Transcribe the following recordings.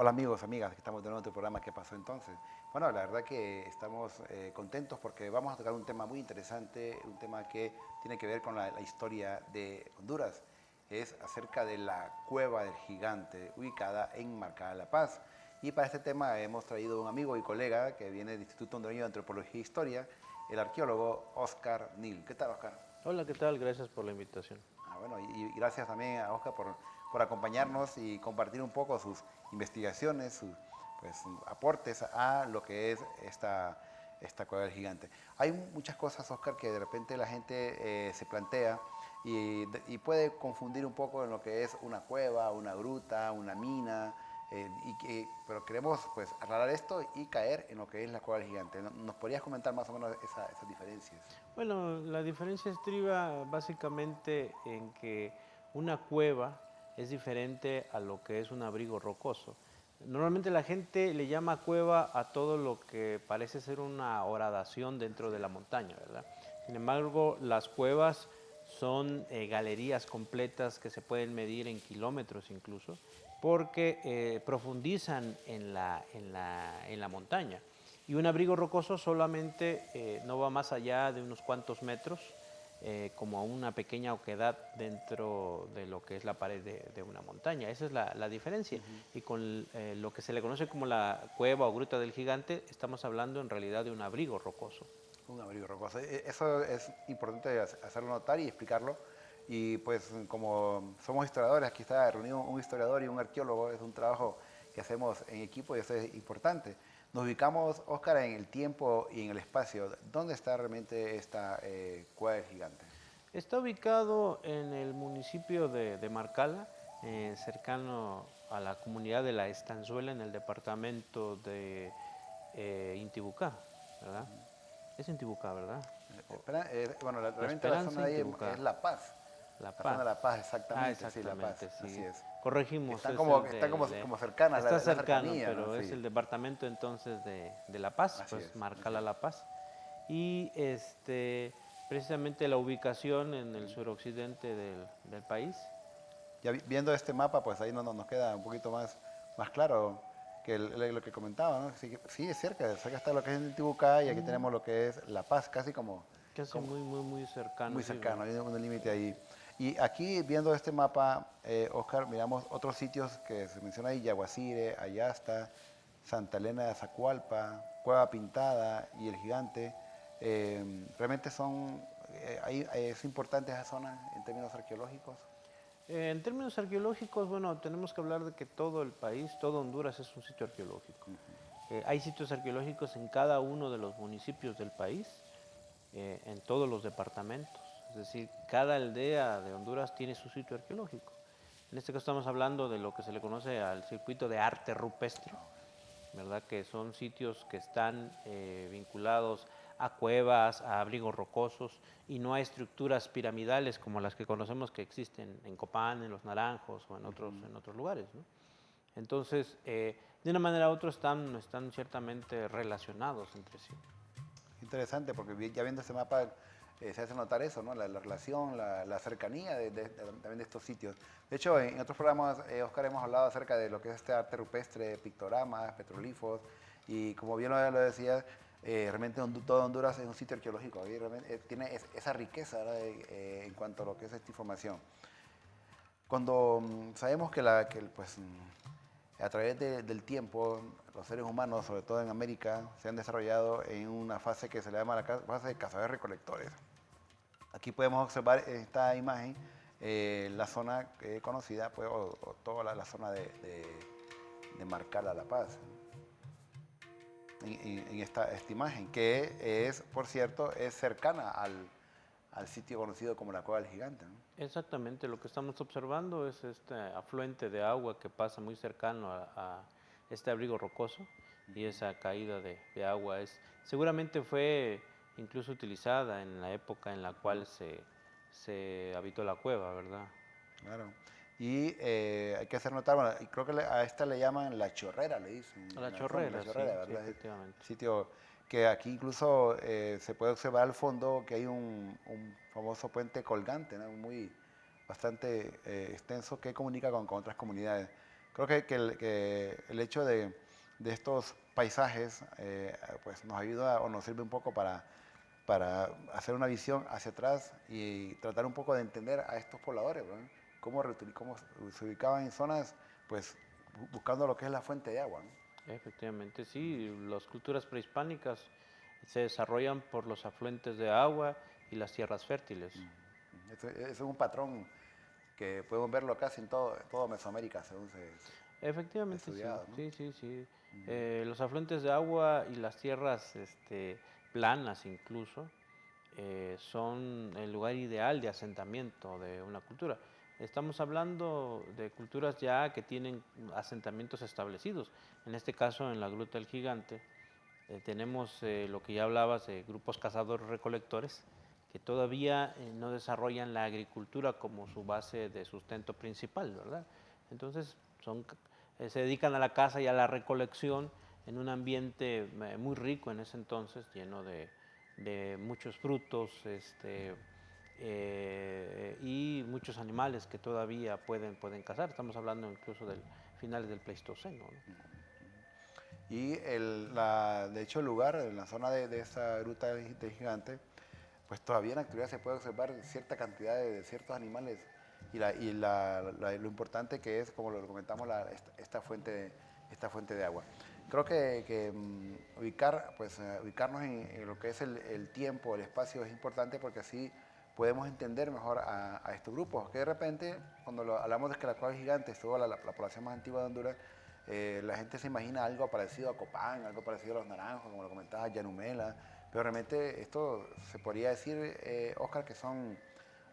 Hola amigos, amigas, que estamos de nuevo en otro programa. ¿Qué pasó entonces? Bueno, la verdad que estamos contentos porque vamos a tocar un tema muy interesante, un tema que tiene que ver con la historia de Honduras. Es acerca de la Cueva del Gigante, ubicada en Marcada La Paz. Y para este tema hemos traído un amigo y colega que viene del Instituto Hondureño de Antropología e Historia, el arqueólogo Oscar Nil. ¿Qué tal, Oscar? Hola, ¿qué tal? Gracias por la invitación. Bueno, y gracias también a Oscar por acompañarnos y compartir un poco sus investigaciones, sus pues, aportes a lo que es esta cueva del gigante. Hay muchas cosas, Oscar, que de repente la gente se plantea y puede confundir un poco en lo que es una cueva, una gruta, una mina, pero queremos pues aclarar esto y caer en lo que es la cueva del gigante. ¿Nos podrías comentar más o menos esas diferencias? Bueno, la diferencia estriba básicamente en que una cueva es diferente a lo que es un abrigo rocoso. Normalmente la gente le llama cueva a todo lo que parece ser una horadación dentro de la montaña, ¿verdad? Sin embargo, las cuevas son galerías completas que se pueden medir en kilómetros incluso, porque profundizan en la montaña. Y un abrigo rocoso solamente no va más allá de unos cuantos metros, como una pequeña oquedad dentro de lo que es la pared de una montaña. Esa es la diferencia. Y con lo que se le conoce como la cueva o gruta del gigante, estamos hablando en realidad de un abrigo rocoso. Un abrigo rocoso. Eso es importante hacerlo notar y explicarlo. Y pues como somos historiadores, aquí está reunido un historiador y un arqueólogo, es un trabajo que hacemos en equipo y eso es importante. Nos ubicamos, Óscar, en el tiempo y en el espacio. ¿Dónde está realmente esta cueva del gigante? Está ubicado en el municipio de Marcala, cercano a la comunidad de La Estanzuela, en el departamento de Intibucá, ¿verdad? Es Intibucá, ¿verdad? O Bueno, La realmente la Esperanza, zona de ahí es Intibucá, La Paz. La La zona de Paz. La Paz, Ah, exactamente, sí, La Paz, exactamente, así sí. es. Corregimos, Están es como, el están como, del... como cercanas, está la cercano, cercanía, ¿no? pero es Sí, el departamento entonces de La Paz, así es, pues así Marcala es. La Paz. Y precisamente la ubicación en el suroccidente del país. Ya viendo este mapa, pues ahí nos queda un poquito más claro que lo que comentaba, ¿no? Sí, sí, es cerca está lo que es Intibucá y aquí tenemos lo que es La Paz, casi Casi como muy cercano, muy sí, cercano, ¿verdad? hay un límite ahí. Y aquí viendo este mapa, Oscar, miramos otros sitios que se menciona ahí, Yaguacire, Ayasta, Santa Elena de Azacualpa, Cueva Pintada y El Gigante. Realmente es importante esa zona en términos arqueológicos. En términos arqueológicos, bueno, tenemos que hablar de que todo el país, todo Honduras es un sitio arqueológico. Hay sitios arqueológicos en cada uno de los municipios del país, en todos los departamentos. Es decir, cada aldea de Honduras tiene su sitio arqueológico. En este caso estamos hablando de lo que se le conoce al circuito de arte rupestre, ¿verdad? Que son sitios que están vinculados a cuevas, a abrigos rocosos y no a estructuras piramidales como las que conocemos que existen en Copán, en Los Naranjos o en otros lugares, ¿no? Entonces, de una manera u otra están ciertamente relacionados entre sí. Interesante, porque ya viendo este mapa se hace notar eso, ¿no? La relación, la cercanía también de estos sitios. De hecho, en otros programas, Oscar, hemos hablado acerca de lo que es este arte rupestre, pictogramas, petroglifos, y como bien lo decía, realmente todo Honduras es un sitio arqueológico, y realmente tiene esa riqueza, ¿verdad? En cuanto a lo que es esta información. Cuando sabemos a través del tiempo, los seres humanos, sobre todo en América, se han desarrollado en una fase que se le llama la fase de cazadores-recolectores. Aquí podemos observar en esta imagen la zona conocida, pues, o toda la zona de Marcala La Paz, en esta imagen, que es, por cierto, es cercana al sitio conocido como la Cueva del Gigante, ¿no? Exactamente, lo que estamos observando es este afluente de agua que pasa muy cercano a este abrigo rocoso y esa caída de agua seguramente fue incluso utilizada en la época en la cual se habitó la cueva, ¿verdad? Claro. Y hay que hacer notar, bueno, y creo que a esta le llaman la chorrera, le dicen, A la en el fondo, la chorrera, chorrera, sí, ¿verdad? efectivamente. Sitio que aquí incluso se puede observar al fondo que hay un famoso puente colgante, ¿no? Bastante extenso que comunica con otras comunidades. Creo que el hecho de estos paisajes pues nos ayuda o nos sirve un poco para hacer una visión hacia atrás y tratar un poco de entender a estos pobladores, ¿no? Cómo se ubicaban en zonas, pues buscando lo que es la fuente de agua, ¿no? Efectivamente, sí, las culturas prehispánicas se desarrollan por los afluentes de agua y las tierras fértiles. Eso es un patrón que podemos verlo casi en todo Mesoamérica, según se ha Efectivamente, sí, estudiado, ¿no? sí, sí, sí. Los afluentes de agua y las tierras planas incluso son el lugar ideal de asentamiento de una cultura. Estamos hablando de culturas ya que tienen asentamientos establecidos. En este caso, en la Gruta del Gigante, tenemos lo que ya hablabas de grupos cazadores-recolectores que todavía no desarrollan la agricultura como su base de sustento principal, ¿verdad? Entonces, se dedican a la caza y a la recolección en un ambiente muy rico en ese entonces, lleno de muchos frutos y muchos animales que todavía pueden cazar. Estamos hablando incluso del finales del Pleistoceno, ¿no? Y de hecho el lugar, en la zona de esa gruta del gigante, pues todavía en la actualidad se puede observar cierta cantidad de ciertos animales lo importante que es, como lo comentamos, esta fuente de agua. Creo que ubicarnos en lo que es el tiempo, el espacio es importante porque así podemos entender mejor a estos grupos. Que de repente, cuando hablamos de que la cueva gigante estuvo la población más antigua de Honduras, la gente se imagina algo parecido a Copán, algo parecido a Los Naranjos, como lo comentaba, Yanumela, pero realmente esto se podría decir, Oscar, que son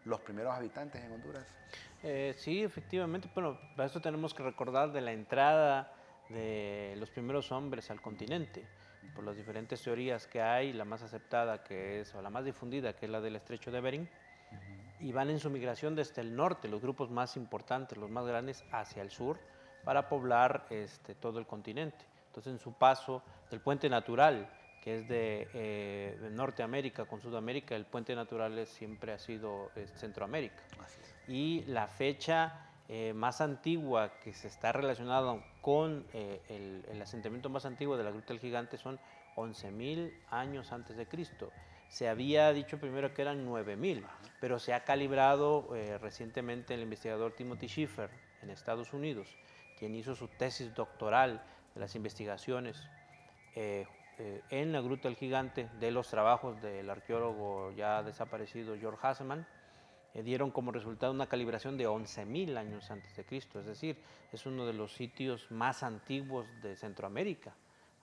los primeros habitantes en Honduras. Sí, efectivamente, bueno, para eso tenemos que recordar de la entrada de los primeros hombres al continente, por las diferentes teorías que hay, la más aceptada que es, o la más difundida, que es la del estrecho de Bering, y van en su migración desde el norte, los grupos más importantes, los más grandes, hacia el sur, para poblar todo el continente. Entonces, en su paso del puente natural, que es de Norteamérica con Sudamérica, el puente natural siempre ha sido Centroamérica. Y la fecha más antigua que se está relacionada con el asentamiento más antiguo de la Gruta del Gigante son 11.000 años antes de Cristo. Se había dicho primero que eran 9.000, pero se ha calibrado recientemente el investigador Timothy Schiffer en Estados Unidos, quien hizo su tesis doctoral de las investigaciones en la Gruta del Gigante de los trabajos del arqueólogo ya desaparecido George Hasseman. Dieron como resultado una calibración de 11.000 años antes de Cristo, es decir, es uno de los sitios más antiguos de Centroamérica,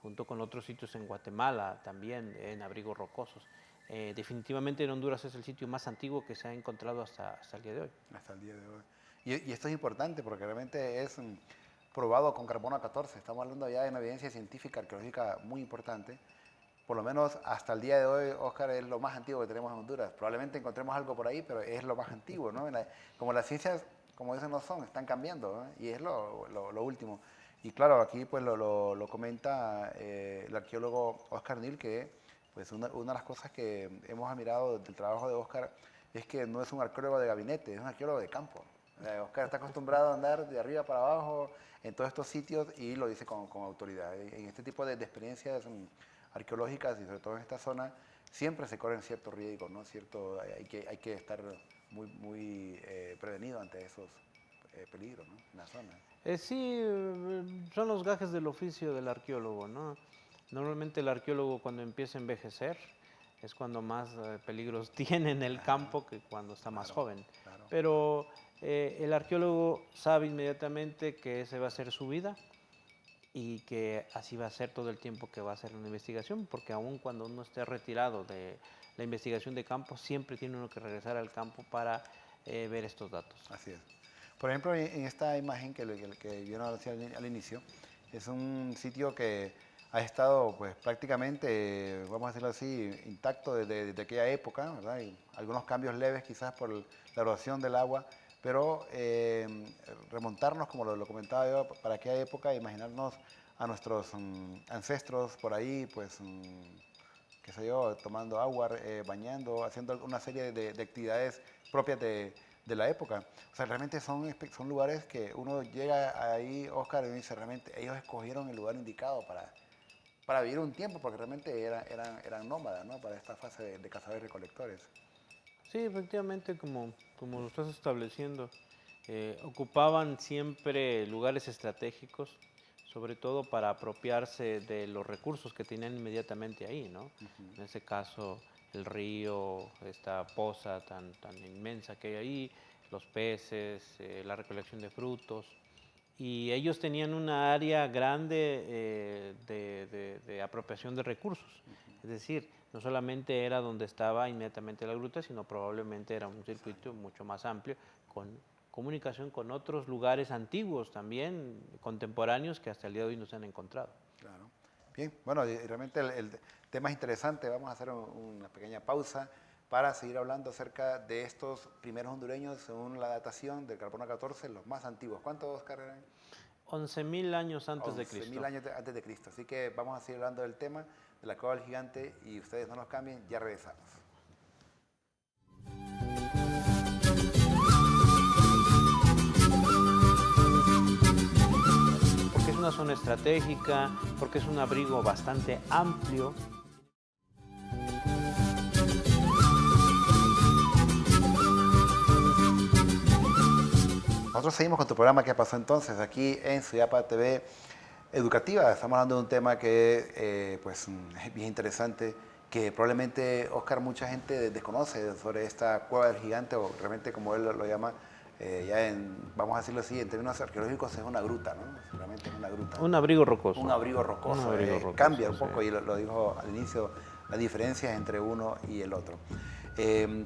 junto con otros sitios en Guatemala, también en abrigos rocosos. Definitivamente en Honduras es el sitio más antiguo que se ha encontrado hasta el día de hoy. Hasta el día de hoy. Y esto es importante porque realmente es probado con carbono 14. Estamos hablando ya de una evidencia científica, arqueológica muy importante. Por lo menos hasta el día de hoy, Oscar, es lo más antiguo que tenemos en Honduras. Probablemente encontremos algo por ahí, pero es lo más antiguo, ¿no? Como las ciencias, como dicen, no son, están cambiando, ¿no? Y es lo último. Y claro, aquí pues lo comenta el arqueólogo Oscar Nil, que pues una de las cosas que hemos admirado del trabajo de Oscar es que no es un arqueólogo de gabinete, es un arqueólogo de campo. Oscar está acostumbrado a andar de arriba para abajo en todos estos sitios y lo dice con autoridad. En este tipo de experiencias arqueológicas y sobre todo en esta zona siempre se corren ciertos riesgos, ¿no? Hay que estar muy prevenido ante esos peligros, ¿no? En la zona. Sí, son los gajes del oficio del arqueólogo, ¿no? Normalmente el arqueólogo cuando empieza a envejecer es cuando más peligros tiene en el campo que cuando está más joven. Claro. Pero el arqueólogo sabe inmediatamente que esa va a ser su vida y que así va a ser todo el tiempo que va a hacer una investigación, porque aun cuando uno esté retirado de la investigación de campo, siempre tiene uno que regresar al campo para ver estos datos. Así es. Por ejemplo, en esta imagen que vieron al inicio, es un sitio que ha estado pues prácticamente, vamos a decirlo así, intacto desde aquella época, ¿verdad? Y algunos cambios leves quizás por la erosión del agua, pero remontarnos, como lo comentaba yo, para aquella época, imaginarnos a nuestros ancestros por ahí, pues, qué sé yo, tomando agua, bañando, haciendo una serie de actividades propias de de la época. O sea, realmente son lugares que uno llega ahí, Oscar, y dice, realmente ellos escogieron el lugar indicado para vivir un tiempo, porque realmente eran nómadas, ¿no? Para esta fase de cazadores y recolectores. Sí, efectivamente, como lo estás estableciendo, ocupaban siempre lugares estratégicos, sobre todo para apropiarse de los recursos que tenían inmediatamente ahí, ¿no? En este caso, el río, esta poza tan inmensa que hay ahí, los peces, la recolección de frutos. Y ellos tenían una área grande de apropiación de recursos. Es decir, no solamente era donde estaba inmediatamente la gruta, sino probablemente era un circuito mucho más amplio, con comunicación con otros lugares antiguos también, contemporáneos, que hasta el día de hoy no se han encontrado. Claro. Bien, bueno, y realmente el tema es interesante. Vamos a hacer una pequeña pausa para seguir hablando acerca de estos primeros hondureños, según la datación del carbono 14, los más antiguos. ¿Cuántos, Oscar, eran? 11.000 años antes de 11.000 Cristo. años antes de Cristo. Así que vamos a seguir hablando del tema de la cueva del gigante y ustedes no nos cambien, ya regresamos. Porque es una zona estratégica, porque es un abrigo bastante amplio. Nosotros seguimos con tu programa ¿Qué pasó entonces? Aquí en Suyapa TV Educativa. Estamos hablando de un tema que pues, es bien interesante, que probablemente, Oscar, mucha gente desconoce sobre esta cueva del gigante, o realmente como él lo llama, vamos a decirlo así, en términos arqueológicos es una gruta, ¿no? Realmente es una gruta. Un abrigo rocoso. Un abrigo rocoso. Un abrigo rocoso, cambia un poco, sí. y lo dijo al inicio, las diferencias entre uno y el otro.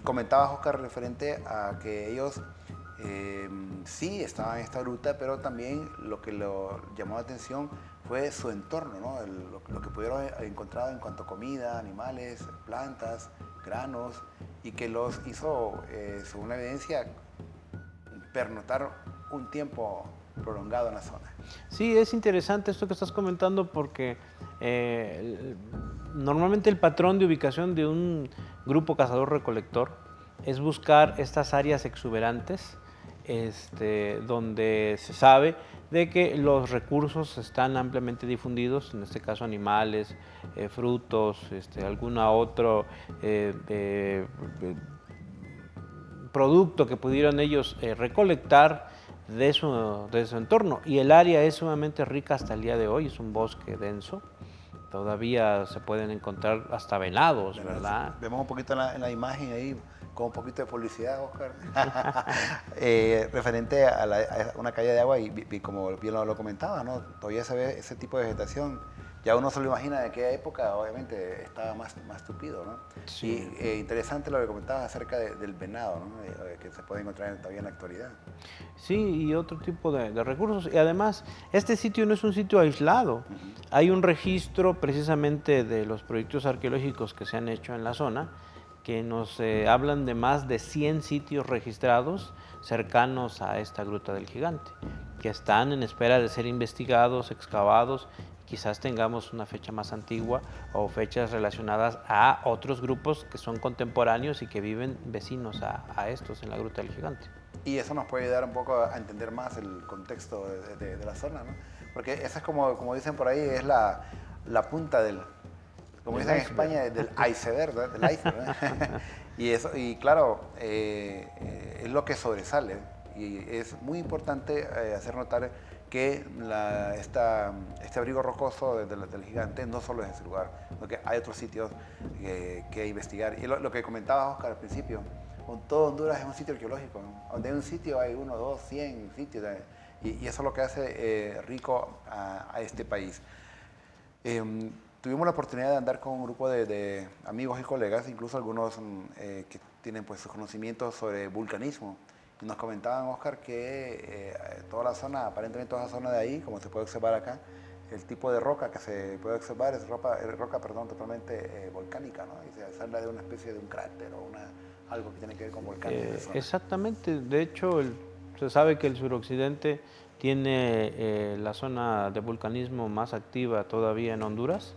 Comentabas, Oscar, referente a que ellos sí estaban en esta gruta, pero también lo que lo llamó la atención fue su entorno, ¿no? Lo que pudieron encontrar en cuanto a comida, animales, plantas, granos, y que los hizo, según la evidencia, pernotar un tiempo prolongado en la zona. Sí, es interesante esto que estás comentando porque normalmente el patrón de ubicación de un grupo cazador-recolector es buscar estas áreas exuberantes donde se sabe de que los recursos están ampliamente difundidos, en este caso animales, frutos, alguna otro producto que pudieran ellos recolectar de su entorno. Y el área es sumamente rica hasta el día de hoy, es un bosque denso. Todavía se pueden encontrar hasta venados, ¿verdad? Vemos un poquito en la imagen ahí, con un poquito de publicidad, Oscar, referente a una calle de agua, y como bien lo comentaba, ¿no? Todavía se ve ese tipo de vegetación. Ya uno se lo imagina de aquella época, obviamente estaba más tupido, ¿no? Sí. Y interesante lo que comentabas acerca del venado, ¿no? Que se puede encontrar todavía en la actualidad. Sí, y otro tipo de recursos. Y además, este sitio no es un sitio aislado. Hay un registro precisamente de los proyectos arqueológicos que se han hecho en la zona, que nos hablan de más de 100 sitios registrados cercanos a esta gruta del gigante, que están en espera de ser investigados, excavados. Quizás tengamos una fecha más antigua o fechas relacionadas a otros grupos que son contemporáneos y que viven vecinos a estos en la gruta del gigante. Y eso nos puede ayudar un poco a entender más el contexto de la zona, ¿no? Porque esa es como dicen por ahí, es la punta como dicen en España, del iceberg, ¿verdad? Del iceberg, ¿verdad? y claro, es lo que sobresale. Y es muy importante hacer notar que este abrigo rocoso del gigante no solo es ese lugar, sino que hay otros sitios que investigar. Y lo que comentabas, Oscar, al principio, con todo Honduras es un sitio arqueológico, ¿no? Donde hay un sitio hay 1, 2, 100 sitios, y eso es lo que hace rico a este país. Tuvimos la oportunidad de andar con un grupo de amigos y colegas, incluso algunos que tienen pues sus conocimientos sobre vulcanismo. Y nos comentaban, Oscar, que toda la zona, aparentemente toda la zona de ahí, como se puede observar acá, el tipo de roca que se puede observar es roca totalmente volcánica, ¿no? Y se habla de una especie de un cráter o algo que tiene que ver con volcanes. Exactamente, de hecho se sabe que el suroccidente tiene la zona de vulcanismo más activa todavía en Honduras,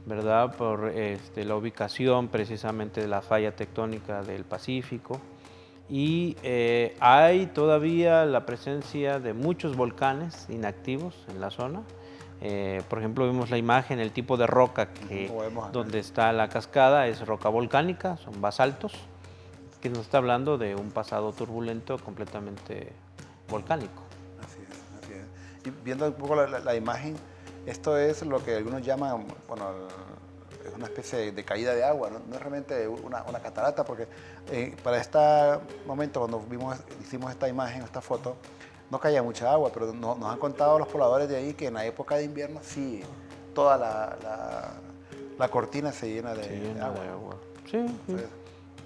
¿verdad? Por la ubicación precisamente de la falla tectónica del Pacífico. y hay todavía la presencia de muchos volcanes inactivos en la zona. Por ejemplo, vemos la imagen, el tipo de roca donde está la cascada es roca volcánica, son basaltos, que nos está hablando de un pasado turbulento completamente volcánico. Así es, así es. Y viendo un poco la imagen, esto es lo que algunos llaman, bueno, es una especie de caída de agua, no es realmente una catarata, porque para este momento, cuando hicimos esta imagen, esta foto, no caía mucha agua, pero nos han contado los pobladores de ahí que en la época de invierno sí, toda la cortina se llena de agua. Sí, entonces,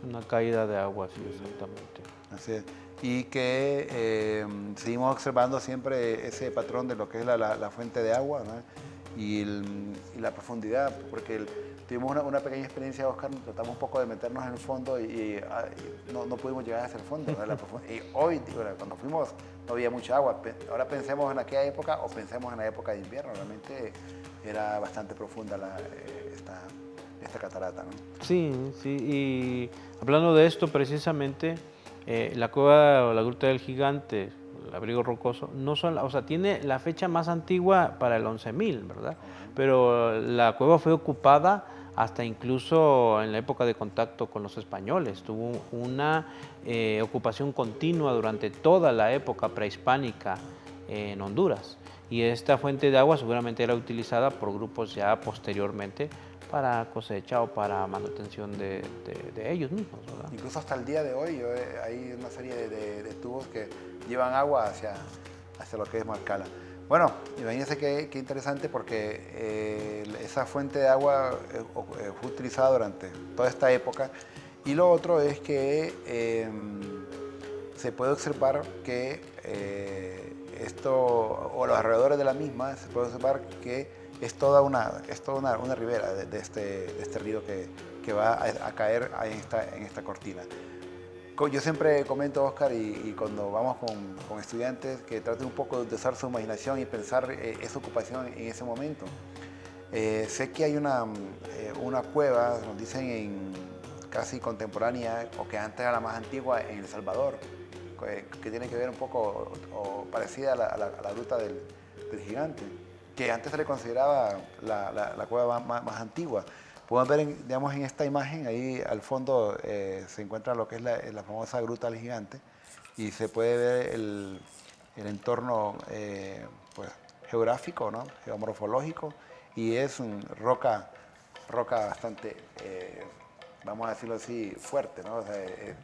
una caída de agua, sí, exactamente. Así es. Y que seguimos observando siempre ese patrón de lo que es la fuente de agua, ¿no? y la profundidad, porque tuvimos una pequeña experiencia, Oscar, tratamos un poco de meternos en el fondo y no pudimos llegar hasta el fondo, ¿no? Y hoy, cuando fuimos, no había mucha agua. Ahora pensemos en aquella época o pensemos en la época de invierno, realmente era bastante profunda esta catarata, ¿no? Sí, sí, y hablando de esto precisamente, la cueva o la Gruta del Gigante, el Abrigo Rocoso, no son, o sea, tiene la fecha más antigua para el 11.000, ¿verdad? Pero la cueva fue ocupada hasta incluso en la época de contacto con los españoles. Tuvo una ocupación continua durante toda la época prehispánica en Honduras. Y esta fuente de agua seguramente era utilizada por grupos ya posteriormente para cosecha o para manutención de ellos mismos, ¿verdad? Incluso hasta el día de hoy hay una serie de tubos que llevan agua hacia lo que es Marcala. Bueno, imagínense qué interesante, porque esa fuente de agua fue utilizada durante toda esta época. Y lo otro es que se puede observar que esto, o los alrededores de la misma, se puede observar que es toda una ribera de este río que va a caer en esta cortina. Yo siempre comento, Oscar, y cuando vamos con estudiantes, que traten un poco de usar su imaginación y pensar esa ocupación en ese momento. Sé que hay una cueva, nos dicen casi contemporánea, o que antes era la más antigua, en El Salvador, que tiene que ver un poco o parecida a la Gruta del Gigante, que antes se le consideraba la cueva más antigua. Podemos ver, digamos, en esta imagen, ahí al fondo se encuentra lo que es la famosa Gruta del Gigante, y se puede ver el entorno pues, geográfico, ¿no? Geomorfológico, y es roca bastante, vamos a decirlo así, fuerte, ¿no? O sea,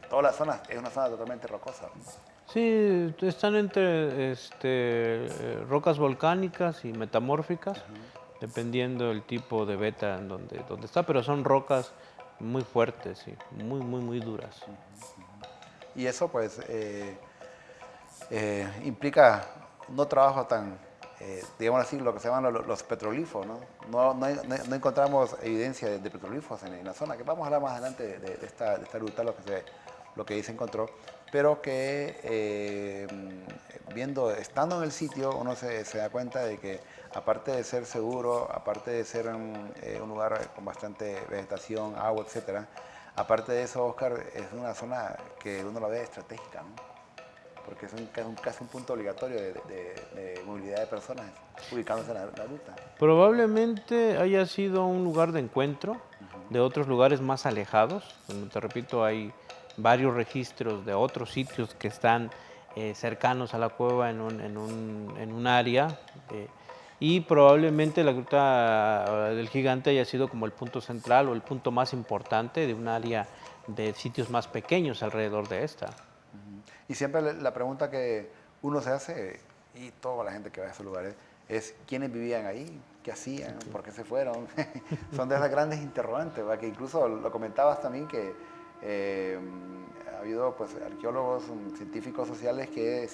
toda la zona es una zona totalmente rocosa, ¿no? Sí, están entre rocas volcánicas y metamórficas, dependiendo del tipo de beta en donde está, pero son rocas muy fuertes y muy duras. Y eso pues implica no trabajo tan, digamos así, lo que se llaman los petrolíferos, ¿no? No encontramos evidencia de petrolíferos en la zona, que vamos a hablar más adelante de esta ruta, lo que ahí se encontró, pero que estando en el sitio, uno se da cuenta de que, aparte de ser seguro, aparte de ser un lugar con bastante vegetación, agua, etcétera, aparte de eso, Oscar, es una zona que uno la ve estratégica, ¿no? Porque es casi un punto obligatorio de movilidad de personas ubicándose en la ruta. Probablemente haya sido un lugar de encuentro de otros lugares más alejados. Como te repito, hay varios registros de otros sitios que están cercanos a la cueva en un área. Y probablemente la Gruta del Gigante haya sido como el punto central o el punto más importante de un área de sitios más pequeños alrededor de esta. Y siempre la pregunta que uno se hace, y toda la gente que va a esos lugares, es quiénes vivían ahí, qué hacían, por qué se fueron. Son de esas grandes interrogantes, ¿verdad? Que incluso lo comentabas también, que ha habido pues, arqueólogos, científicos sociales que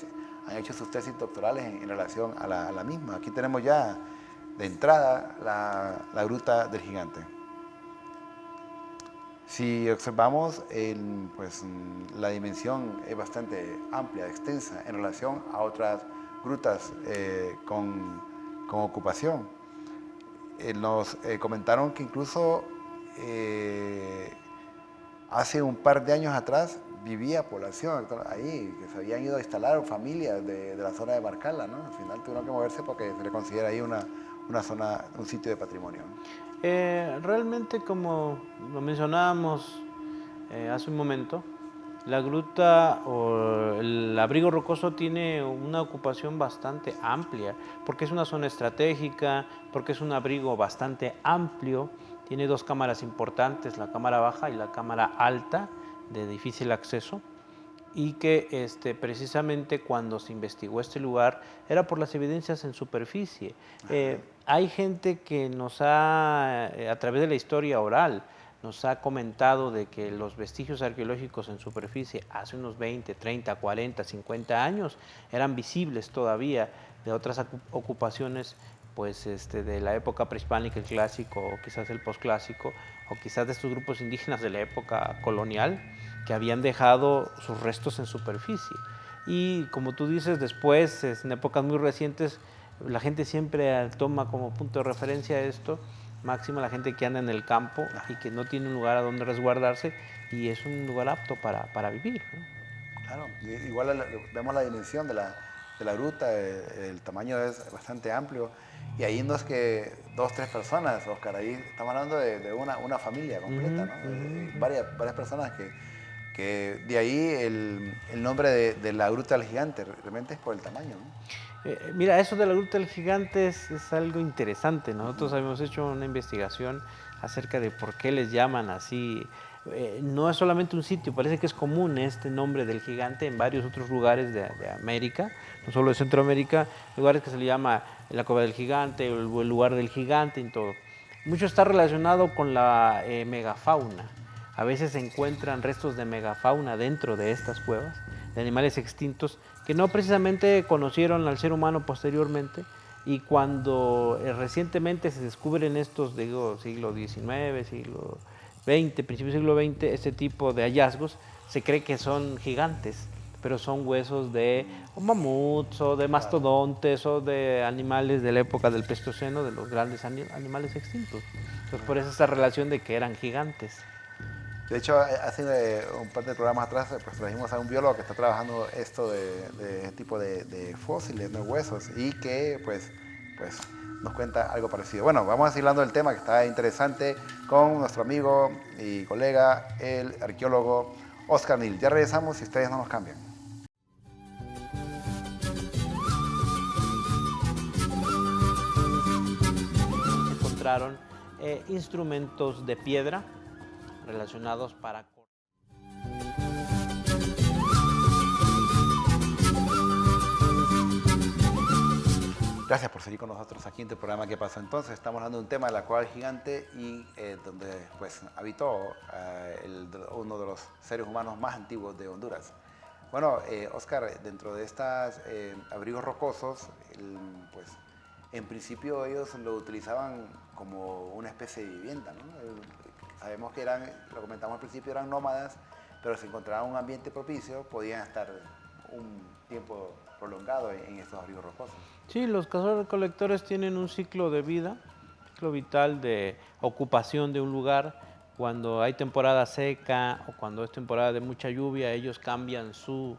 han hecho sus tesis doctorales en relación a la misma. Aquí tenemos ya de entrada la Gruta del Gigante. Si observamos, pues, la dimensión es bastante amplia, extensa, en relación a otras grutas con ocupación. Nos comentaron que incluso hace un par de años atrás vivía población ahí, que se habían ido a instalar familias de la zona de Marcala, ¿no? Al final tuvieron que moverse porque se le considera ahí una zona, un sitio de patrimonio. Realmente, como lo mencionábamos hace un momento, la gruta o el abrigo rocoso tiene una ocupación bastante amplia, porque es una zona estratégica, porque es un abrigo bastante amplio, tiene dos cámaras importantes, la cámara baja y la cámara alta, de difícil acceso, y que precisamente cuando se investigó este lugar era por las evidencias en superficie. Hay gente que nos ha, a través de la historia oral, nos ha comentado de que los vestigios arqueológicos en superficie hace unos 20, 30, 40, 50 años eran visibles todavía de otras ocupaciones, pues de la época prehispánica, el clásico, o quizás el posclásico, o quizás de estos grupos indígenas de la época colonial, que habían dejado sus restos en superficie. Y como tú dices, después, en épocas muy recientes, la gente siempre toma como punto de referencia esto, máxima la gente que anda en el campo y que no tiene un lugar a donde resguardarse, y es un lugar apto para vivir, ¿no? Claro, igual vemos la dimensión de la gruta, el tamaño es bastante amplio, y ahí no es que dos, tres personas, Oscar, ahí estamos hablando de una familia completa, ¿no? Varias personas que de ahí el nombre de la Gruta del Gigante, realmente es por el tamaño, ¿no? Mira, eso de la Gruta del Gigante es algo interesante. Nosotros habíamos hecho una investigación acerca de por qué les llaman así. No es solamente un sitio, parece que es común este nombre del gigante en varios otros lugares de América, no solo de Centroamérica, lugares que se le llama la Cueva del Gigante o el lugar del gigante y todo. Mucho está relacionado con la megafauna. A veces se encuentran restos de megafauna dentro de estas cuevas, de animales extintos que no precisamente conocieron al ser humano posteriormente, y cuando recientemente se descubren estos, digo, siglo XIX, siglo XX, principio del siglo XX, este tipo de hallazgos, se cree que son gigantes, pero son huesos de mamuts o de mastodontes o de animales de la época del Pleistoceno, de los grandes animales extintos. Entonces, por eso esa relación de que eran gigantes. De hecho, hace un par de programas atrás pues, trajimos a un biólogo que está trabajando esto de este tipo de fósiles, de huesos, y que pues nos cuenta algo parecido. Bueno, vamos a seguir hablando del tema que está interesante con nuestro amigo y colega, el arqueólogo Oscar Nil. Ya regresamos si ustedes no nos cambian. Encontraron instrumentos de piedra relacionados para... Gracias por seguir con nosotros aquí en este programa ¿Qué pasó entonces? Estamos hablando de un tema de la Cueva del Gigante y donde pues habitó uno de los seres humanos más antiguos de Honduras. Bueno, Oscar, dentro de estos abrigos rocosos, pues en principio ellos lo utilizaban como una especie de vivienda, ¿no? Sabemos que lo comentamos al principio, eran nómadas, pero si encontraban un ambiente propicio, podían estar un tiempo prolongado en estos abrigos rocosos. Sí, los cazadores-recolectores tienen un ciclo de vida, ciclo vital de ocupación de un lugar. Cuando hay temporada seca o cuando es temporada de mucha lluvia, ellos cambian su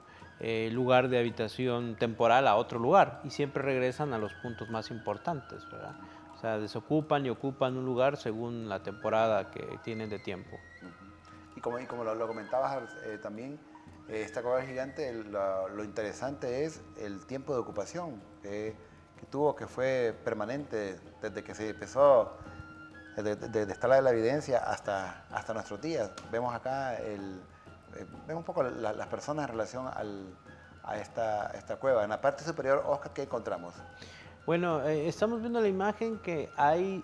lugar de habitación temporal a otro lugar y siempre regresan a los puntos más importantes, ¿verdad? O sea, desocupan y ocupan un lugar según la temporada que tienen de tiempo. Y como lo comentabas también, esta cueva gigante, lo interesante es el tiempo de ocupación que tuvo, que fue permanente desde que se empezó, desde estar la evidencia hasta nuestros días. Vemos acá, vemos un poco las personas en relación a esta cueva. En la parte superior, Oscar, ¿qué encontramos? Bueno, estamos viendo la imagen que hay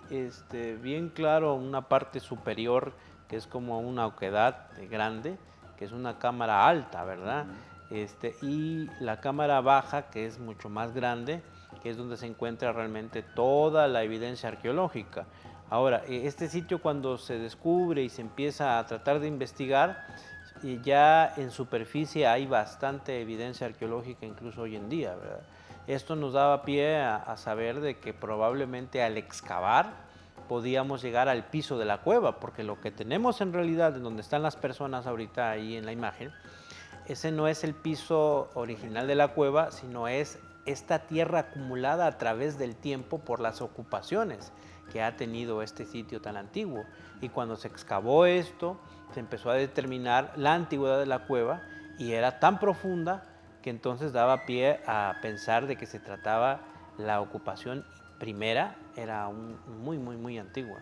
bien claro una parte superior que es como una oquedad grande, que es una cámara alta, ¿verdad? Y la cámara baja, que es mucho más grande, que es donde se encuentra realmente toda la evidencia arqueológica. Ahora, este sitio cuando se descubre y se empieza a tratar de investigar, ya en superficie hay bastante evidencia arqueológica incluso hoy en día, ¿verdad? Esto nos daba pie a saber de que probablemente al excavar podíamos llegar al piso de la cueva, porque lo que tenemos en realidad, en donde están las personas ahorita ahí en la imagen, ese no es el piso original de la cueva, sino es esta tierra acumulada a través del tiempo por las ocupaciones que ha tenido este sitio tan antiguo. Y cuando se excavó esto, se empezó a determinar la antigüedad de la cueva y era tan profunda que entonces daba pie a pensar de que se trataba la ocupación primera, era muy antigua.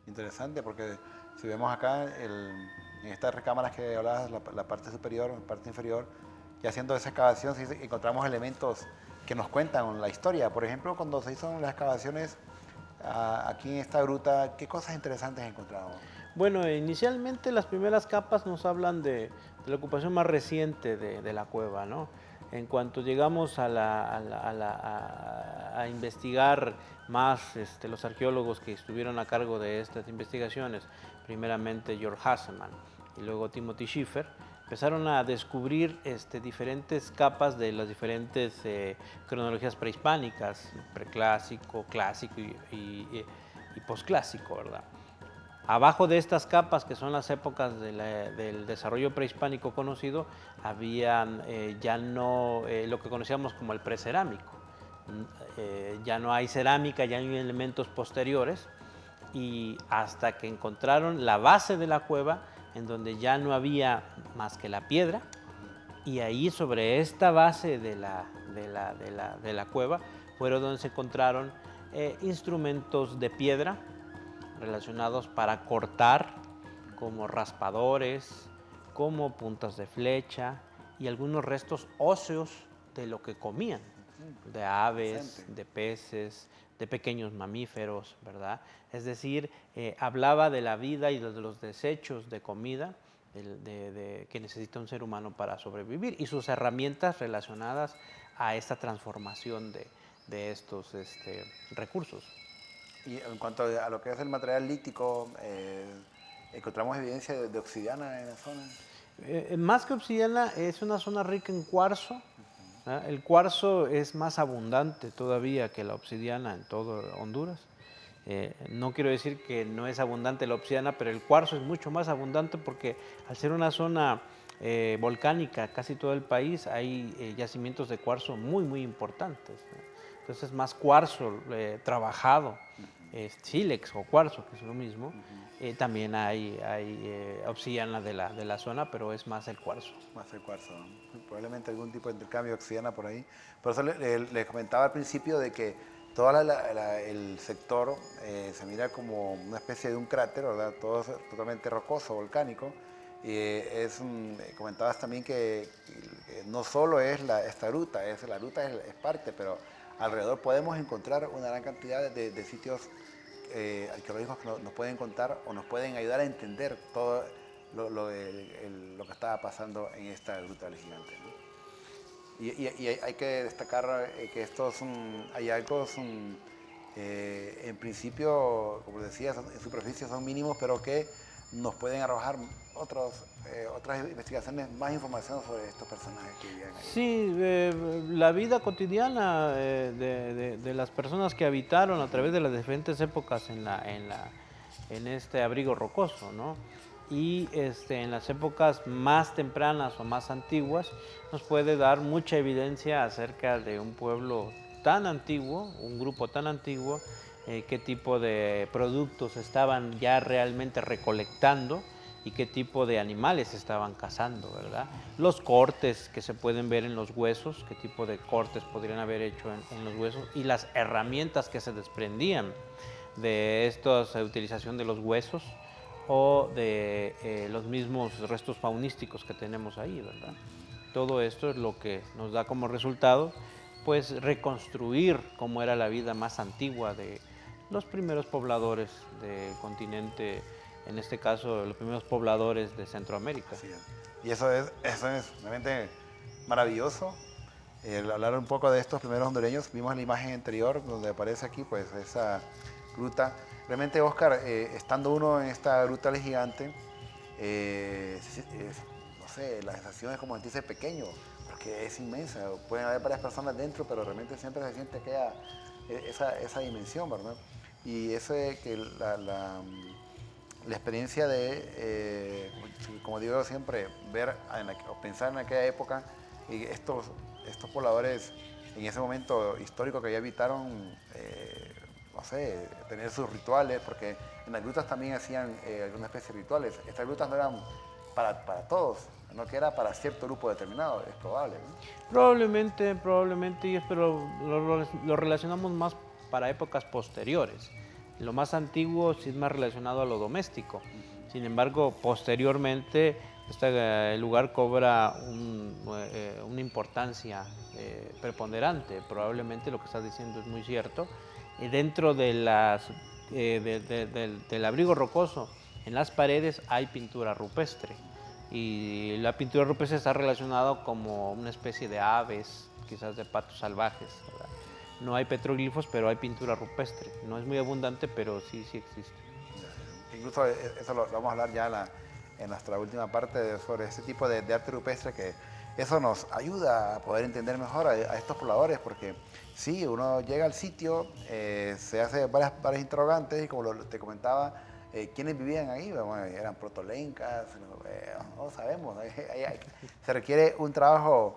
Interesante, porque si vemos acá, en estas recámaras que hablabas, la parte superior, la parte inferior, y haciendo esa excavación sí encontramos elementos que nos cuentan la historia. Por ejemplo, cuando se hizo las excavaciones aquí en esta gruta, ¿qué cosas interesantes encontramos? Bueno, inicialmente las primeras capas nos hablan de la ocupación más reciente de la cueva, ¿no? En cuanto llegamos a investigar más, los arqueólogos que estuvieron a cargo de estas investigaciones, primeramente George Hasseman y luego Timothy Schiffer, empezaron a descubrir diferentes capas de las diferentes cronologías prehispánicas, preclásico, clásico y posclásico, ¿verdad? Abajo de estas capas, que son las épocas del desarrollo prehispánico conocido, habían ya no lo que conocíamos como el precerámico. Ya no hay cerámica, ya hay elementos posteriores, y hasta que encontraron la base de la cueva, en donde ya no había más que la piedra, y ahí sobre esta base de la cueva fueron donde se encontraron instrumentos de piedra, relacionados para cortar, como raspadores, como puntas de flecha y algunos restos óseos de lo que comían, de aves, de peces, de pequeños mamíferos, ¿verdad? Es decir, hablaba de la vida y de los desechos de comida que necesita un ser humano para sobrevivir y sus herramientas relacionadas a esta transformación de estos recursos. Y en cuanto a lo que es el material lítico, encontramos evidencia de obsidiana en la zona. Más que obsidiana, es una zona rica en cuarzo. ¿Verdad? El cuarzo es más abundante todavía que la obsidiana en todo Honduras. No quiero decir que no es abundante la obsidiana, pero el cuarzo es mucho más abundante porque al ser una zona volcánica, casi todo el país, hay yacimientos de cuarzo muy importantes, ¿no? Entonces, más cuarzo trabajado, sílex o cuarzo, que es lo mismo. También hay obsidiana de la zona, pero es más el cuarzo. Más el cuarzo, ¿no? Probablemente algún tipo de intercambio de obsidiana por ahí. Por eso les comentaba al principio de que todo el sector se mira como una especie de un cráter, ¿verdad? Todo totalmente rocoso, volcánico. Comentabas también que no solo es esta gruta, la gruta es parte, pero alrededor podemos encontrar una gran cantidad de sitios arqueológicos que nos pueden contar o nos pueden ayudar a entender todo lo que estaba pasando en esta gruta del gigante, ¿no? Y hay que destacar que estos hallazgos en principio, como decía, en superficie son mínimos, pero que nos pueden arrojar otras investigaciones, más información sobre estos personajes que vivían ahí. Sí, la vida cotidiana de las personas que habitaron a través de las diferentes épocas en este abrigo rocoso, ¿no? Y en las épocas más tempranas o más antiguas nos puede dar mucha evidencia acerca de un pueblo tan antiguo, un grupo tan antiguo, qué tipo de productos estaban ya realmente recolectando y qué tipo de animales estaban cazando, ¿verdad? Los cortes que se pueden ver en los huesos, qué tipo de cortes podrían haber hecho en los huesos y las herramientas que se desprendían de esta utilización de los huesos o de los mismos restos faunísticos que tenemos ahí, ¿verdad? Todo esto es lo que nos da como resultado, pues, reconstruir cómo era la vida más antigua de los primeros pobladores del continente, en este caso, los primeros pobladores de Centroamérica. Así es. Y eso es realmente maravilloso. Hablar un poco de estos primeros hondureños, vimos la imagen anterior donde aparece aquí pues esa gruta. Realmente, Oscar, estando uno en esta gruta del gigante, no sé, la sensación es como sentirse pequeño, porque es inmensa. Pueden haber varias personas dentro, pero realmente siempre se siente esa dimensión, ¿verdad? Y eso es que la experiencia de, como digo siempre, ver o pensar en aquella época y estos pobladores en ese momento histórico que ya habitaron, no sé, tener sus rituales, porque en las grutas también hacían alguna especie de rituales. Estas grutas no eran para todos, no que era para cierto grupo determinado, es probable, ¿no? Probablemente, pero lo relacionamos más para épocas posteriores. Lo más antiguo sí es más relacionado a lo doméstico. Sin embargo, posteriormente, el lugar cobra una importancia preponderante. Probablemente lo que estás diciendo es muy cierto. Dentro de del abrigo rocoso, en las paredes hay pintura rupestre. Y la pintura rupestre está relacionada como una especie de aves, quizás de patos salvajes, ¿verdad? No hay petroglifos, pero hay pintura rupestre. No es muy abundante, pero sí existe. Incluso eso lo vamos a hablar ya en nuestra última parte sobre ese tipo de arte rupestre, que eso nos ayuda a poder entender mejor a estos pobladores, porque sí, uno llega al sitio, se hace varias interrogantes y como te comentaba, ¿quiénes vivían ahí? Bueno, eran protolencas, no sabemos, se requiere un trabajo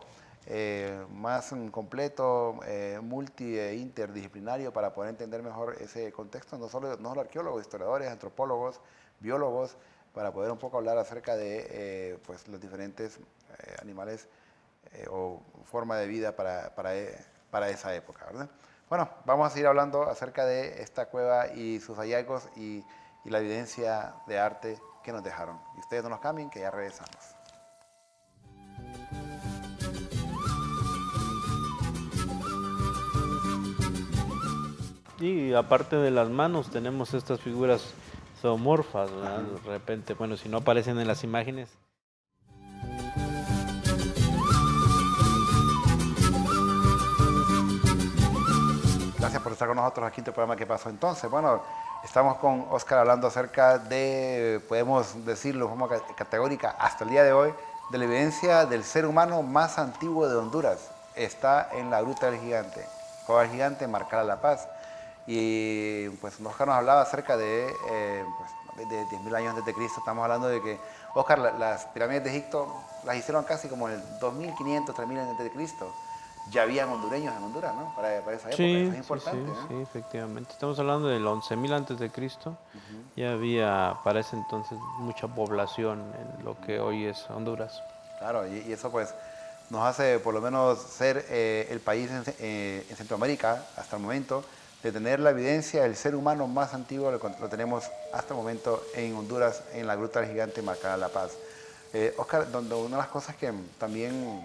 más completo, multi e interdisciplinario para poder entender mejor ese contexto, no solo arqueólogos, historiadores, antropólogos, biólogos, para poder un poco hablar acerca de pues, los diferentes animales o forma de vida para esa época, ¿verdad? Bueno, vamos a seguir hablando acerca de esta cueva y sus hallazgos y la evidencia de arte que nos dejaron. Y ustedes no nos cambien, que ya regresamos. Y aparte de las manos, tenemos estas figuras zoomorfas, ¿verdad? De repente, bueno, si no aparecen en las imágenes. Gracias por estar con nosotros aquí en este programa ¿Qué pasó entonces? Bueno, estamos con Óscar hablando acerca de, podemos decirlo de forma categórica, hasta el día de hoy, de la evidencia del ser humano más antiguo de Honduras. Está en la Gruta del Gigante, Cueva del Gigante, marcada La Paz. Y pues Óscar nos hablaba acerca de, pues, de 10.000 años antes de Cristo. Estamos hablando de que, Óscar, las pirámides de Egipto las hicieron casi como en el 2500, 3000 años antes de Cristo. Ya habían hondureños en Honduras, ¿no? Para esa época, Sí, eso es importante, ¿no? sí, efectivamente. Estamos hablando del 11.000 antes de Cristo. Ya había para ese entonces mucha población en lo que hoy es Honduras. Claro, y eso pues nos hace por lo menos ser el país en Centroamérica hasta el momento de tener la evidencia del ser humano más antiguo, lo tenemos hasta el momento en Honduras, en la Gruta del Gigante marcada La Paz. Óscar, donde una de las cosas que también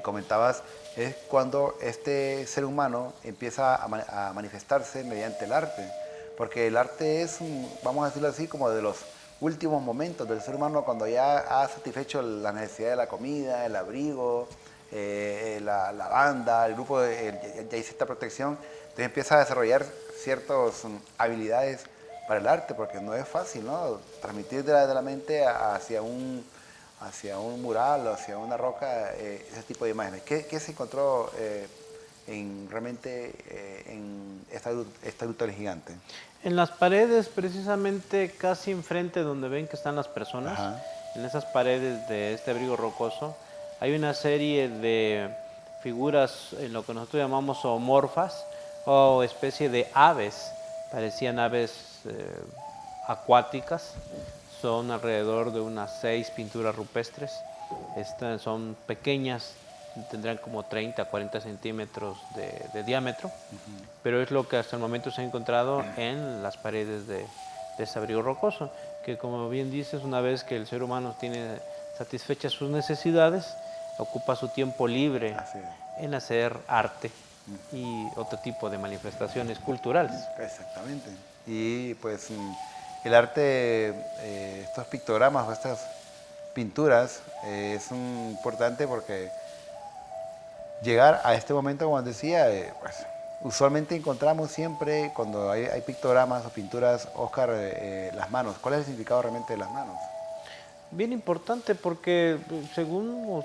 comentabas es cuando este ser humano empieza a manifestarse mediante el arte, porque el arte es, vamos a decirlo así, como de los últimos momentos del ser humano cuando ya ha satisfecho la necesidad de la comida, el abrigo, la banda, el grupo, ya hice esta protección, entonces empieza a desarrollar ciertas habilidades para el arte, porque no es fácil, ¿no? Transmitir de la mente hacia un mural o hacia una roca ese tipo de imágenes. ¿Qué se encontró realmente en esta gruta del gigante? En las paredes, precisamente casi enfrente donde ven que están las personas, Ajá. en esas paredes de este abrigo rocoso, hay una serie de figuras en lo que nosotros llamamos zoomorfas o especie de aves, parecían aves acuáticas. Son alrededor de unas 6 pinturas rupestres. Estas son pequeñas, tendrán como 30, 40 centímetros de diámetro, pero es lo que hasta el momento se ha encontrado en las paredes de ese abrigo rocoso, que como bien dices, una vez que el ser humano tiene satisfechas sus necesidades, ocupa su tiempo libre en hacer arte y otro tipo de manifestaciones culturales. Exactamente. Y pues el arte, estos pictogramas o estas pinturas es importante porque llegar a este momento, como decía, pues usualmente encontramos siempre cuando hay pictogramas o pinturas, Óscar, las manos. ¿Cuál es el significado realmente de las manos? Bien importante porque según los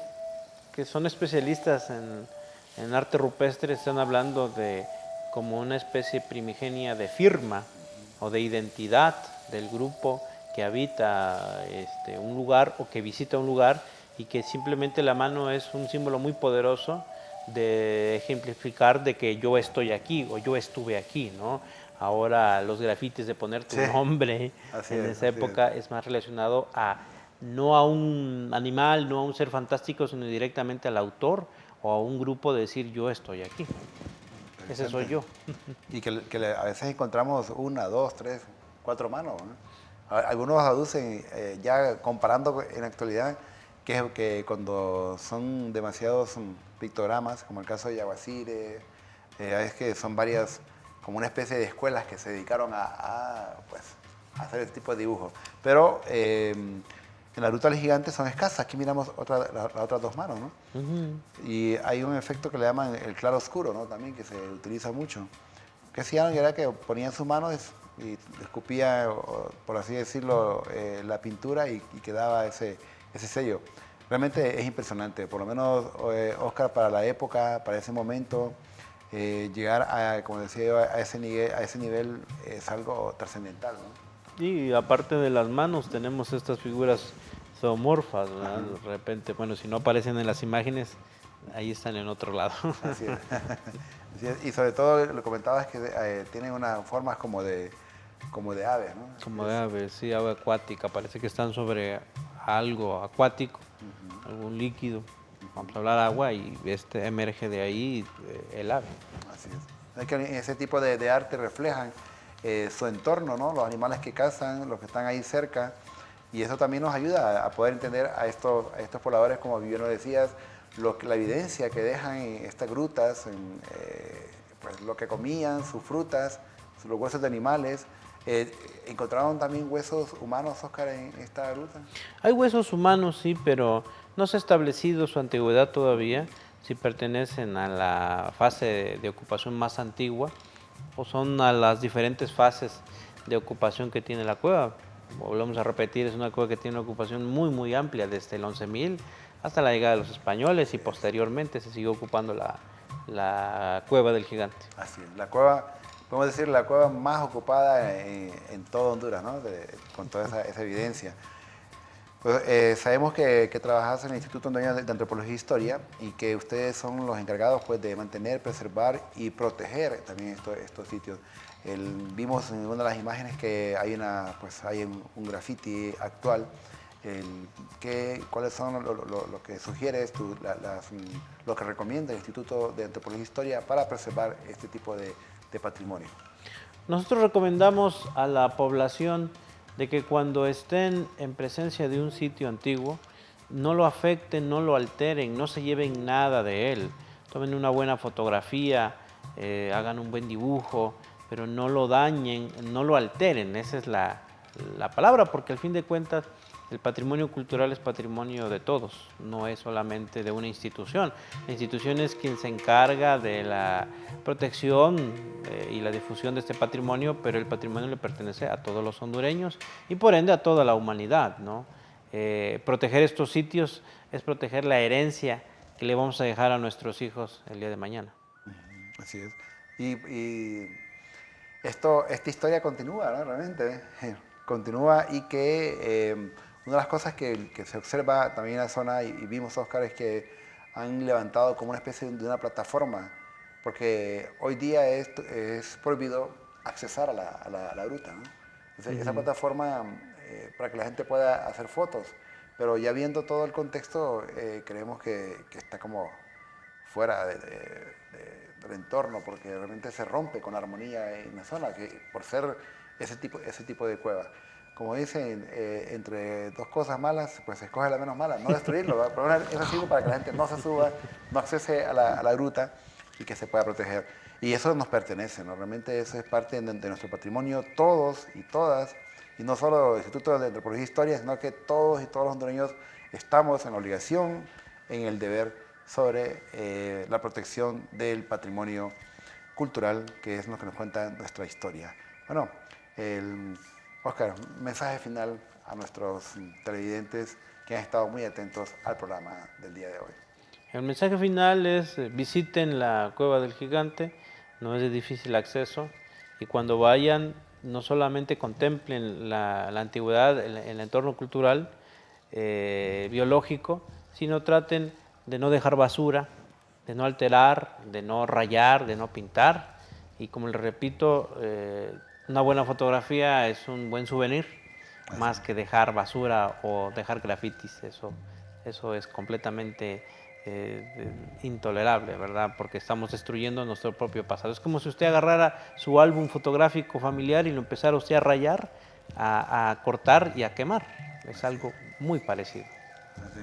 que son especialistas en arte rupestre están hablando de como una especie primigenia de firma o de identidad del grupo que habita un lugar o que visita un lugar, y que simplemente la mano es un símbolo muy poderoso de ejemplificar de que yo estoy aquí o yo estuve aquí, ¿no? Ahora los grafitis de poner tu Sí, nombre así en es, esa así es. época es más relacionado a no a un animal, no a un ser fantástico, sino directamente al autor o a un grupo de decir yo estoy aquí. Ese soy Interesante. yo. Y a veces encontramos una, dos, tres, cuatro manos, ¿no? Algunos aducen, ya comparando en la actualidad, que cuando son demasiados pictogramas, como el caso de Yaguacire, es que son varias, como una especie de escuelas que se dedicaron pues, a hacer este tipo de dibujos. Pero en la ruta del gigante son escasas. Aquí miramos las otras dos manos, ¿no? Ujú. Y hay un efecto que le llaman el claro oscuro, ¿no? También que se utiliza mucho. Que hacían era que ponían sus manos y escupía, por así decirlo, la pintura y quedaba ese sello. Realmente es impresionante, por lo menos Oscar para la época, para ese momento, llegar a, como decía yo, a ese nivel es algo trascendental, ¿no? Y aparte de las manos tenemos estas figuras zoomorfas, ¿verdad? Ajá, De repente, bueno, si no aparecen en las imágenes, ahí están en otro lado. así es. Así es. Y sobre todo lo comentabas que tienen unas formas como de aves, ¿no? Como de aves, sí, ave acuática, parece que están sobre algo acuático, algún líquido. Vamos a hablar agua y emerge de ahí el ave. Así es. Es que ese tipo de arte reflejan su entorno, ¿no? Los animales que cazan, los que están ahí cerca. Y eso también nos ayuda a poder entender a estos pobladores, como bien lo decías, la evidencia que dejan en estas grutas, pues lo que comían, sus frutas, los huesos de animales. ¿Encontraron también huesos humanos, Oscar, en esta gruta? Hay huesos humanos, sí, pero no se ha establecido su antigüedad todavía, si pertenecen a la fase de ocupación más antigua o son a las diferentes fases de ocupación que tiene la cueva. Volvemos a repetir, es una cueva que tiene una ocupación muy, muy amplia, desde el 11.000 hasta la llegada de los españoles, y posteriormente se siguió ocupando la cueva del gigante. Así es, la cueva, podemos decir, la cueva más ocupada en todo Honduras, ¿no? Con toda esa evidencia. Pues, sabemos que trabajas en el Instituto Hondureño de Antropología e Historia y que ustedes son los encargados, pues, de mantener, preservar y proteger también estos sitios. Vimos en una de las imágenes que hay un graffiti actual. ¿Cuáles son lo que sugieres tú, lo que recomienda el Instituto de Antropología e Historia para preservar este tipo de patrimonio? Nosotros recomendamos a la población de que cuando estén en presencia de un sitio antiguo, no lo afecten, no lo alteren, no se lleven nada de él. Tomen una buena fotografía, hagan un buen dibujo, pero no lo dañen, no lo alteren. Esa es la palabra, porque al fin de cuentas el patrimonio cultural es patrimonio de todos, no es solamente de una institución. La institución es quien se encarga de la protección y la difusión de este patrimonio, pero el patrimonio le pertenece a todos los hondureños y por ende a toda la humanidad, ¿no? Proteger estos sitios es proteger la herencia que le vamos a dejar a nuestros hijos el día de mañana. Así es. Y esta historia continúa, ¿no? Realmente, continúa y que una de las cosas que se observa también en la zona, y vimos, Oscar, es que han levantado como una especie de una plataforma, porque hoy día es prohibido accesar a la gruta, ¿no? Entonces, esa Ujú. plataforma, para que la gente pueda hacer fotos, pero ya viendo todo el contexto, creemos que está como fuera del entorno, porque realmente se rompe con la armonía en la zona, que por ser ese tipo de cueva. Como dicen, entre dos cosas malas, pues se escoge la menos mala, no destruirlo, ¿verdad? Pero eso sirve para que la gente no se suba, no accese a la gruta y que se pueda proteger. Y eso nos pertenece, ¿no? Realmente eso es parte de nuestro patrimonio, todos y todas, y no solo el Instituto de Antropología e Historia, sino que todos y todos los hondureños estamos en la obligación, en el deber sobre la protección del patrimonio cultural, que es lo que nos cuenta nuestra historia. Bueno, Oscar, mensaje final a nuestros televidentes que han estado muy atentos al programa del día de hoy. El mensaje final es visiten la Cueva del Gigante, no es de difícil acceso, y cuando vayan no solamente contemplen la antigüedad, el entorno cultural, biológico, sino traten de no dejar basura, de no alterar, de no rayar, de no pintar. Y como les repito, una buena fotografía es un buen souvenir, más que dejar basura o dejar grafitis. Eso es completamente intolerable, ¿verdad? Porque estamos destruyendo nuestro propio pasado. Es como si usted agarrara su álbum fotográfico familiar y lo empezara usted a rayar, a cortar y a quemar. Es algo muy parecido. Así.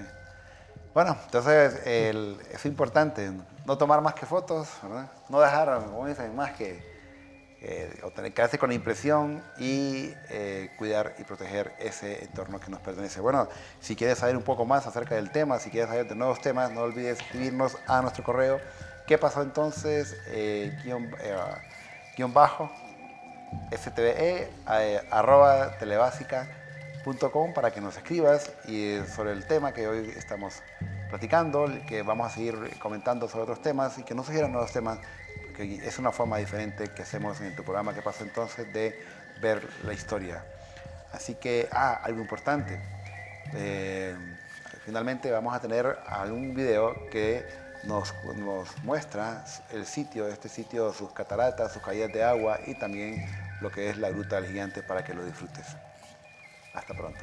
Bueno, entonces es importante no tomar más que fotos, ¿verdad? No dejar, como dicen, más que o quedarse con la impresión y cuidar y proteger ese entorno que nos pertenece. Bueno, si quieres saber un poco más acerca del tema, si quieres saber de nuevos temas, no olvides escribirnos a nuestro correo. ¿Qué pasó entonces? Guión bajo stbe @telebasica.com para que nos escribas y sobre el tema que hoy estamos platicando, que vamos a seguir comentando sobre otros temas y que nos sugieran nuevos temas, que es una forma diferente que hacemos en tu programa ¿Qué pasa entonces? De ver la historia. Así que, algo importante. Eh, Finalmente vamos a tener algún video que nos muestra el sitio, este sitio, sus cataratas, sus caídas de agua y también lo que es la Gruta del Gigante para que lo disfrutes. Hasta pronto.